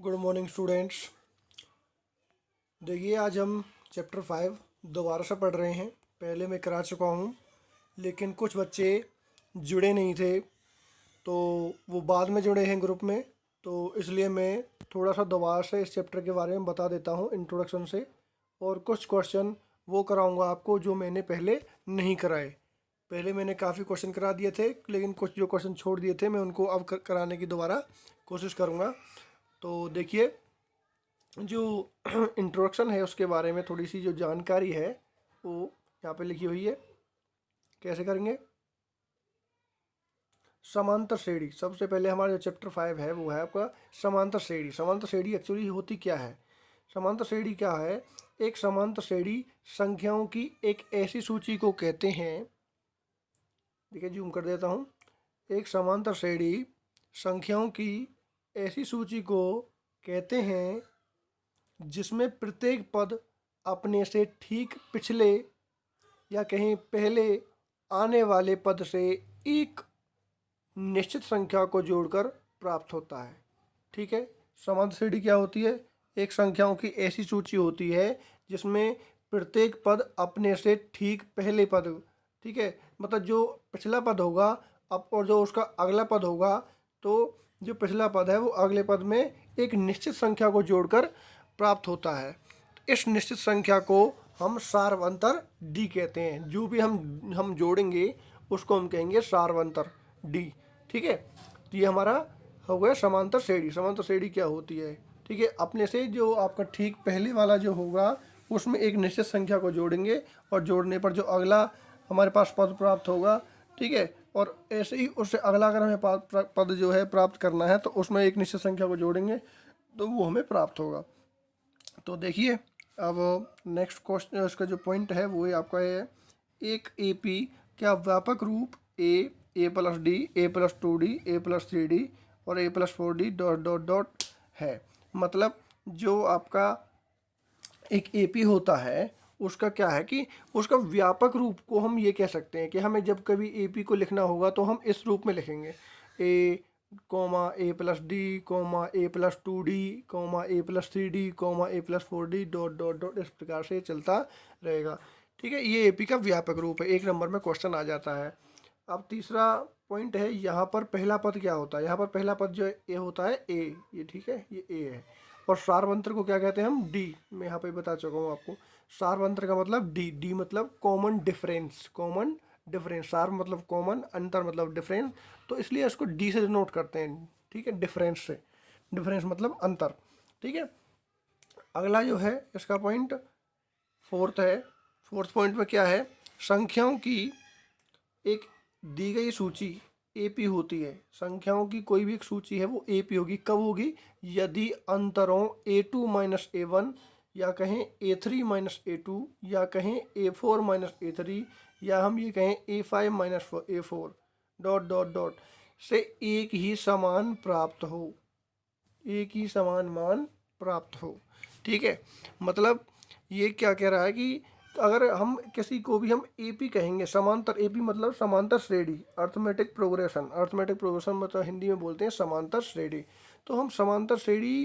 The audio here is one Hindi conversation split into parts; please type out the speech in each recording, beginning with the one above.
Good morning students. देखिए आज हम चैप्टर 5 दोबारा से पढ़ रहे हैं। पहले मैं करा चुका हूँ लेकिन कुछ बच्चे जुड़े नहीं थे तो वो बाद में जुड़े हैं ग्रुप में, तो इसलिए मैं थोड़ा सा दोबारा से इस चैप्टर के बारे में बता देता हूँ इंट्रोडक्शन से, और कुछ क्वेश्चन वो कराऊंगा आपको जो मैंने पहले नहीं कराए। पहले मैंने काफ़ी क्वेश्चन करा दिए थे लेकिन कुछ जो क्वेश्चन छोड़ दिए थे मैं उनको अब कराने की दोबारा कोशिश करूँगा। तो देखिए जो इंट्रोडक्शन है उसके बारे में थोड़ी सी जो जानकारी है वो यहाँ पे लिखी हुई है। कैसे करेंगे? समांतर श्रेणी। सबसे पहले हमारा जो चैप्टर 5 है वो है आपका समांतर श्रेणी। समांतर श्रेणी एक्चुअली होती क्या है? समांतर श्रेणी क्या है? एक समांतर श्रेणी संख्याओं की एक ऐसी सूची को कहते हैं। देखिए जूम कर देता हूँ। एक समांतर श्रेणी संख्याओं की ऐसी सूची को कहते हैं जिसमें प्रत्येक पद अपने से ठीक पिछले या कहीं पहले आने वाले पद से एक निश्चित संख्या को जोड़कर प्राप्त होता है। ठीक है, समांतर श्रेणी क्या होती है? एक संख्याओं की ऐसी सूची होती है जिसमें प्रत्येक पद अपने से ठीक पहले पद, ठीक है, मतलब जो पिछला पद होगा अब और जो उसका अगला पद होगा, तो जो पिछला पद है वो अगले पद में एक निश्चित संख्या को जोड़कर प्राप्त होता है। इस निश्चित संख्या को हम सार्वंतर डी कहते हैं। जो भी हम जोड़ेंगे उसको हम कहेंगे सार्वंतर डी। ठीक है, तो ये हमारा हो गया समांतर श्रेणी। समांतर श्रेणी क्या होती है? ठीक है, अपने से जो आपका ठीक पहले वाला जो होगा उसमें एक निश्चित संख्या को जोड़ेंगे और जोड़ने पर जो अगला हमारे पास पद प्राप्त होगा, ठीक है, और ऐसे ही उससे अगला अगर हमें पद जो है प्राप्त करना है तो उसमें एक निश्चित संख्या को जोड़ेंगे तो वो हमें प्राप्त होगा। तो देखिए अब नेक्स्ट क्वेश्चन, उसका जो पॉइंट है वो आपका है एक एपी क्या व्यापक रूप a plus d, a plus 2d, a plus 3d और a plus 4d dot dot dot है। मतलब जो आपका एक एपी होता है उसका क्या है कि उसका व्यापक रूप को हम ये कह सकते हैं कि हमें जब कभी एपी को लिखना होगा तो हम इस रूप में लिखेंगे a comma a plus d comma a plus 2d comma a plus 3d comma a plus 4d dot dot dot, इस प्रकार से चलता रहेगा। ठीक है, ये एपी का व्यापक रूप है। एक नंबर में क्वेश्चन आ जाता है। अब तीसरा पॉइंट है, यहाँ पर पहला पद क्या होता है? यहाँ पर पहला पद जो ए होता है ए, ये ठीक है, ये ए है। और सार्वंतर को क्या कहते हैं हम? डी। मैं यहाँ पे बता चुका हूँ आपको। सार्वंतर का मतलब डी, डी मतलब कॉमन डिफरेंस, कॉमन डिफरेंस। सार्व मतलब कॉमन, अंतर मतलब डिफरेंस, तो इसलिए इसको डी से डिनोट करते हैं। ठीक है, डिफरेंस से, डिफरेंस मतलब अंतर। ठीक है, अगला जो है इसका पॉइंट फोर्थ है। फोर्थ पॉइंट में क्या है? संख्याओं की एक दी गई सूची एपी होती है। संख्याओं की कोई भी एक सूची है वो एपी होगी। कब होगी? यदि अंतरों a2 माइनस ए1 या कहें a3 माइनस ए2 या कहें a4 माइनस ए3 या हम ये कहें a5 minus A4 dot dot dot से एक ही समान प्राप्त हो, एक ही समान मान प्राप्त हो। ठीक है, मतलब ये क्या कह रहा है कि अगर हम किसी को भी हम एपी कहेंगे, समांतर एपी मतलब समांतर श्रेणी, अर्थमेटिक प्रोग्रेशन। अर्थमेटिक प्रोग्रेशन मतलब हिंदी में बोलते हैं समांतर श्रेणी। तो हम समांतर श्रेणी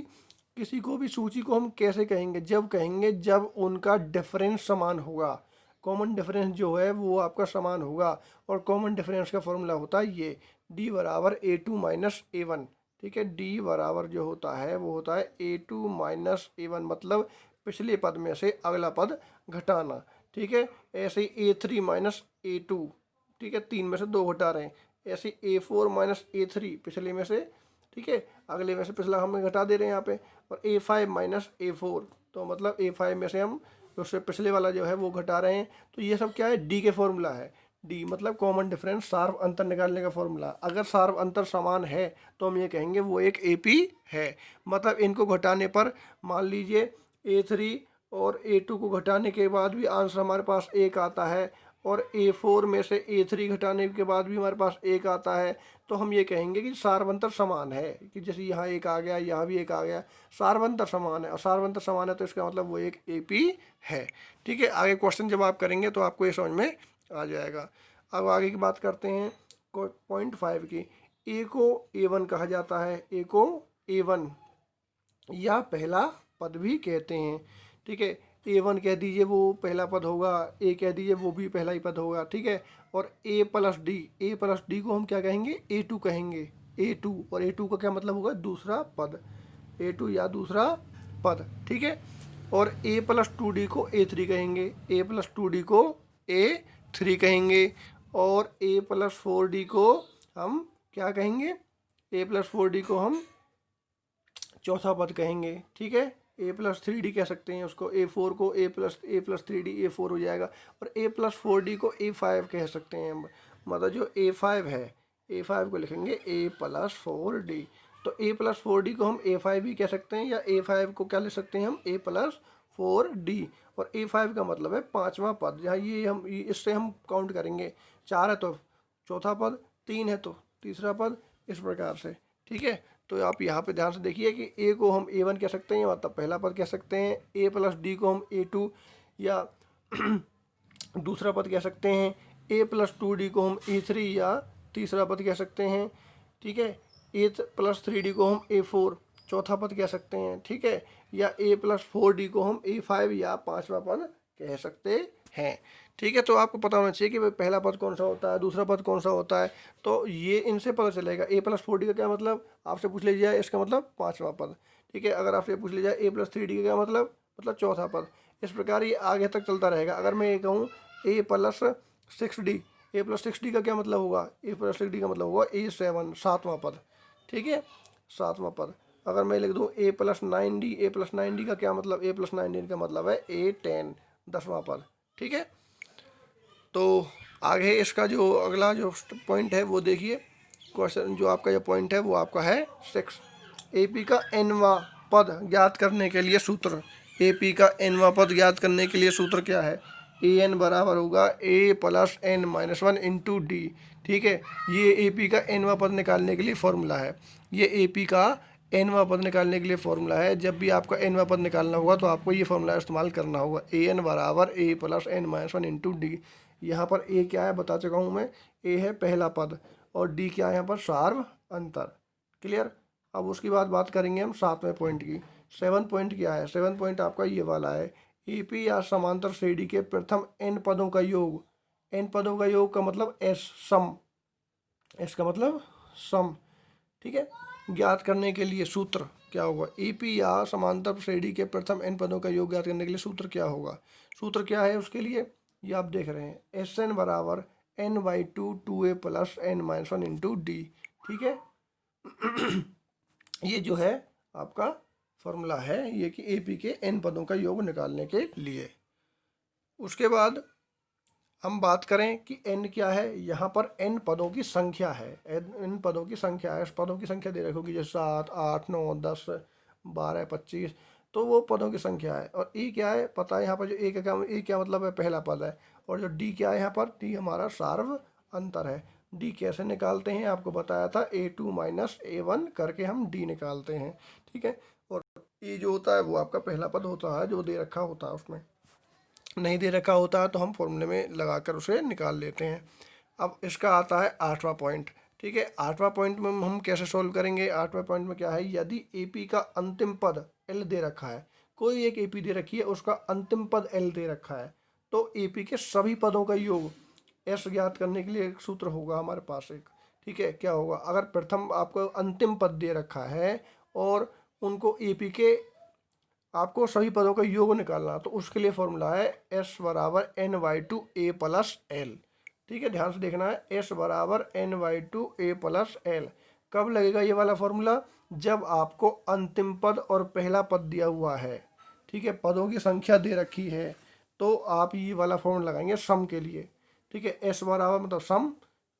किसी को भी सूची को हम कैसे कहेंगे? जब कहेंगे जब उनका डिफरेंस समान होगा, कॉमन डिफरेंस जो है वो आपका समान होगा। और कॉमन डिफरेंस का फॉर्मूला होता है ये डी बराबर a2 माइनस ए1। ठीक है, डी बराबर जो होता है वो होता है a2 माइनस ए1, मतलब पिछले पद में से अगला पद घटाना। ठीक है, ऐसे a3 माइनस ए2, ठीक है, 3 में से 2 घटा रहे हैं। ऐसे a4 माइनस ए3 पिछले में से, ठीक है, अगले में से पिछला हमें घटा दे रहे हैं यहाँ पे। और a5 माइनस ए4, तो मतलब a5 में से हम उससे पिछले वाला जो है वो घटा रहे हैं। तो ये सब क्या है? डी के फॉर्मूला है। डी मतलब कॉमन डिफरेंस, सार्व अंतर निकालने का फॉर्मूला। अगर सार्व अंतर समान है तो हम ये कहेंगे वो एक एपी है। मतलब इनको घटाने पर मान लीजिए a3 और a2 को घटाने के बाद भी आंसर हमारे पास एक आता है, और a4 में से a3 घटाने के बाद भी हमारे पास एक आता है, तो हम ये कहेंगे कि सार्वंतर समान है। कि जैसे यहाँ एक आ गया, यहाँ भी एक आ गया, सार्वंतर समान है। और सार्वंतर समान है तो इसका मतलब वो एक एपी है। ठीक है, आगे क्वेश्चन जब आप करेंगे तो आपको ये समझ में आ जाएगा। अब आगे की बात करते हैं पॉइंट 5 की। ए को a1 कहा जाता है, ए को a1 या पहला पद भी कहते हैं। ठीक है, A1 कह दीजिए वो पहला पद होगा, A कह दीजिए वो भी पहला ही पद होगा। ठीक है, और A+D को हम क्या कहेंगे, A2 कहेंगे, A2। और A2 का क्या मतलब होगा, दूसरा पद, A2 या दूसरा पद। ठीक है, और A+2D को A3 कहेंगे, A+2D को A3 कहेंगे, और A+4D को हम क्या कहेंगे, A+4D को हम चौथा पद कहेंगे। ठीक है, A+3D कह सकते हैं उसको, A4 को A+3D A4 हो जाएगा, और A+4D को A5 कह सकते हैं हम। मतलब जो A5 है, A5 को लिखेंगे A+4D। तो A+4D को हम A5 भी कह सकते हैं, या A5 को क्या लिख सकते हैं हम, A+4D। और A5 का मतलब है पांचवा पद। यहाँ ये हम इससे हम काउंट करेंगे, 4 है तो चौथा पद, 3 है तो तीसरा पद, इस प्रकार से। ठीक है, तो आप यहाँ पे ध्यान से देखिए कि A को हम A1 कह सकते हैं, मतलब पहला पद कह सकते हैं, A+D को हम A2 या दूसरा पद कह सकते हैं, A+2D को हम A3 या तीसरा पद कह सकते हैं। ठीक है, A+3D को हम A4 चौथा पद कह सकते हैं। ठीक है, या A+4D को हम A5 या पांचवा पद कह सकते हैं। ठीक है, तो आपको पता होना चाहिए कि भाई पहला पद कौन सा होता है, दूसरा पद कौन सा होता है, तो ये इनसे पता चलेगा। A+4D का क्या मतलब आपसे पूछ लीजिए जाए, इसका मतलब पांचवा पद। ठीक है, अगर आपसे पूछ लिया जाए A+3D का क्या मतलब चौथा पद। इस प्रकार ये आगे तक चलता रहेगा। अगर मैं ये कहूँ A+6D, A+6D का क्या मतलब होगा, A+6D का मतलब होगा A7 सातवां पद। ठीक है, सातवां पद। अगर मैं लिख दूँ A+9D का क्या मतलब, A+9D का मतलब है A10 10वां पद। ठीक है, तो आगे इसका जो अगला जो पॉइंट है वो देखिए, क्वेश्चन जो आपका जो पॉइंट है वो आपका है 6। AP का nवां पद ज्ञात करने के लिए सूत्र, AP का nवां पद ज्ञात करने के लिए सूत्र क्या है, AN बराबर होगा A+n-1 इंटू डी। ठीक है, ये AP का nवां पद निकालने के लिए फॉर्मूला है। ये AP का nवां पद निकालने के लिए फॉर्मूला है। जब भी आपका nवां पद निकालना होगा तो आपको ये फॉर्मूला इस्तेमाल करना होगा, AN बराबर A+n-1 इंटू डी। यहाँ पर A क्या है बता चुका हूँ मैं, A है पहला पद, और D क्या है यहाँ पर सार्व अंतर। क्लियर। अब उसके बाद बात करेंगे हम सातवें पॉइंट की। 7 पॉइंट क्या है, 7 पॉइंट आपका ये वाला है, AP या समांतर श्रेणी के प्रथम n पदों का योग, n पदों का योग का मतलब S सम, S का मतलब सम। ठीक है, ज्ञात करने के लिए सूत्र क्या होगा, AP या समांतर श्रेणी के प्रथम n पदों का योग ज्ञात करने के लिए सूत्र क्या होगा, सूत्र क्या है उसके लिए, ये आप देख रहे हैं, SN बराबर n/2 2a + n-1 into D. ठीक है, ये जो है आपका फॉर्मूला है ये कि AP के n पदों का योग निकालने के लिए। उसके बाद हम बात करें कि n क्या है, यहाँ पर n पदों की संख्या है, n पदों की संख्या है। पदों की संख्या दे रखी होगी जैसे 7 8 9 10 12 25, तो वो पदों की संख्या है। और E क्या है पता है, यहाँ पर जो A क्या मतलब है, पहला पद है। और जो D क्या है, यहाँ पर D हमारा सार्व अंतर है। D कैसे निकालते हैं आपको बताया था, A2 - A1 करके हम D निकालते हैं। ठीक है, और E जो होता है वो आपका पहला पद होता है जो दे रखा होता है, उसमें नहीं दे रखा होता है तो हम फॉर्मूले में लगाकर उसे निकाल लेते हैं। अब इसका आता है आठवां पॉइंट। ठीक है, आठवां पॉइंट में हम कैसे सोल्व करेंगे, आठवां पॉइंट में क्या है, यदि AP का अंतिम पद L दे रखा है, कोई एक AP दे रखी है, उसका अंतिम पद L दे रखा है, तो AP के सभी पदों का योग S ज्ञात करने के लिए एक सूत्र होगा हमारे पास एक। ठीक है, क्या होगा, अगर प्रथम आपको अंतिम पद दे रखा है और उनको AP के आपको सभी पदों का योग निकालना, तो उसके लिए फॉर्मूला है S बराबर n/2 a + l। ठीक है, ध्यान से देखना है, S बराबर n/2 a + l। कब लगेगा ये वाला फॉर्मूला, जब आपको अंतिम पद और पहला पद दिया हुआ है। ठीक है, पदों की संख्या दे रखी है, तो आप ये वाला फॉर्मूला लगाएंगे सम के लिए। ठीक है, S बराबर मतलब सम,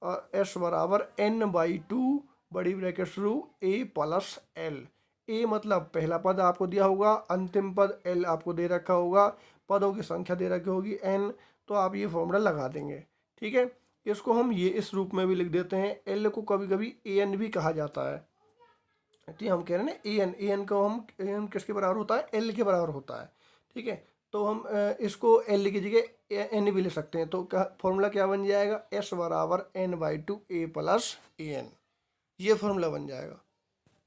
और S बराबर n/2 बड़ी ब्रैकेट शुरू a + l। ए मतलब पहला पद आपको दिया होगा, अंतिम पद एल आपको दे रखा होगा, पदों की संख्या दे रखी होगी एन, तो आप ये फॉर्मूला लगा देंगे। ठीक है, इसको हम ये इस रूप में भी लिख देते हैं, एल को कभी कभी ए एन भी कहा जाता है। तो हम कह रहे हैं ना ए एन को हम, ए एन किसके बराबर होता है, एल के बराबर होता है। ठीक है, तो हम इसको एल की जगह एन भी ले सकते हैं, तो क्या फॉर्मूला क्या बन जाएगा, एस बराबर n/2 a + an, ये फॉर्मूला बन जाएगा।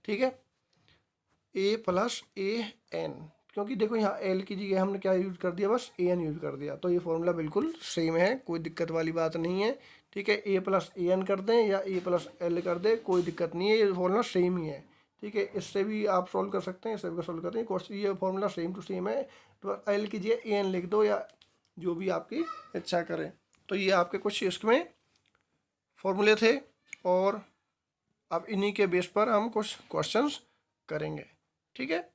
ठीक है, ए प्लस ए एन, क्योंकि देखो यहाँ एल की जगह हमने क्या यूज़ कर दिया, बस ए एन यूज़ कर दिया, तो ये फॉर्मूला बिल्कुल सेम है, कोई दिक्कत वाली बात नहीं है। ठीक है, ए प्लस ए एन कर दें या ए प्लस एल कर दें, कोई दिक्कत नहीं है, ये फॉर्मूला सेम ही है। ठीक है, इससे भी आप सॉल्व कर सकते हैं, इससे भी सॉल्व करते हैं, क्वेश्चन ये फॉर्मूला सेम टू सेम है। तो एल की जगह ए एन लिख दो या जो भी आपकी इच्छा करें। तो ये आपके कुछ इसमें फॉर्मूले थे, और अब इन्हीं के बेस पर हम कुछ क्वेश्चंस करेंगे। ठीक है।